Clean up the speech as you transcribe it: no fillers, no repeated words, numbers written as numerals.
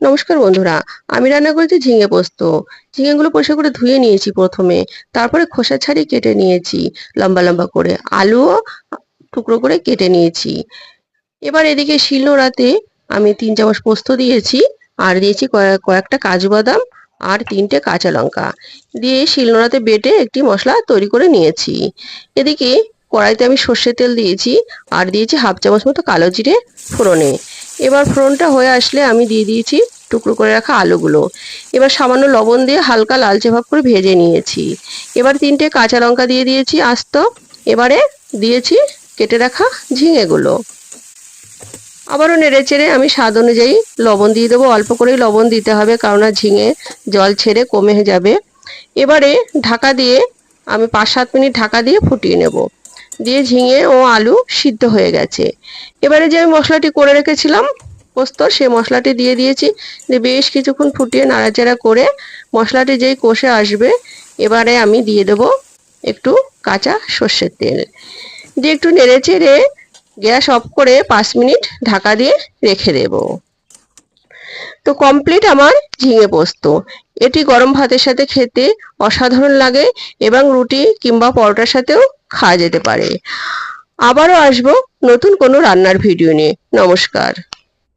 নমস্কার বন্ধুরা, আমি রান্না করেছি ঝিঙে পোস্ত। ঝিঙেগুলো পরিষ্কার করে ধুয়ে নিয়েছি প্রথমে, তারপরে খোসা ছাড়িয়ে কেটে নিয়েছি লম্বা লম্বা করে। আলুও টুকরো করে কেটে নিয়েছি। এবার এদিকে শিলনোড়াতে আমি 3 চামচ পোস্ত দিয়েছি, আর দিয়েছি কয়েকটা কাজু বাদাম আর 3টে কাঁচা লঙ্কা দিয়ে শিলনোড়াতে বেটে একটি মশলা তৈরি করে নিয়েছি। এদিকে কড়াইতে আমি সর্ষের তেল দিয়েছি, আর দিয়েছি 1/2 চামচ মতো কালো জিরে ফোড়নে। এবার ফোড়নটা হয়ে আসলে আমি দিয়ে দিয়েছি টুকরো করে রাখা আলুগুলো। এবার সামান্য লবণ দিয়ে হালকা লালচে ভাব করে ভেজে নিয়েছি। এবার 3টে কাঁচা লঙ্কা দিয়ে দিয়েছি আস্ত। এবারে দিয়েছি কেটে রাখা ঝিঙেগুলো। আবারও নেড়েচেড়ে আমি স্বাদ অনুযায়ী লবণ দিয়ে দেবো। অল্প করেই লবণ দিতে হবে, কারণ ঝিঙে জল ছেড়ে কমে যাবে। এবারে ঢাকা দিয়ে আমি 5-7 মিনিট ঢাকা দিয়ে ফুটিয়ে নেব। দিয়ে ঝিঙে ও আলু সিদ্ধ হয়ে গেছে। এবারে যে আমি মশলাটি করে রেখেছিলাম পোস্তর, সেই মশলাটি দিয়ে দিয়েছি। দিয়ে বেশ কিছুক্ষণ ফুটিয়ে নাড়াচাড়া করে মশলাটি যেই কষে আসবে, এবারে আমি দিয়ে দেব একটু কাঁচা সর্ষের তেল। দিয়ে একটু নেড়েচেড়ে গ্যাস অফ করে 5 মিনিট ঢাকা দিয়ে রেখে দেব। তো কমপ্লিট আমার ঝিঙে পোস্ত। এটি গরম ভাতের সাথে খেতে অসাধারণ লাগে, এবং রুটি কিংবা পরোটার সাথেও খাওয়া যেতে পারে। আবারও আসবো নতুন কোনো রান্নার ভিডিও নিয়ে। নমস্কার।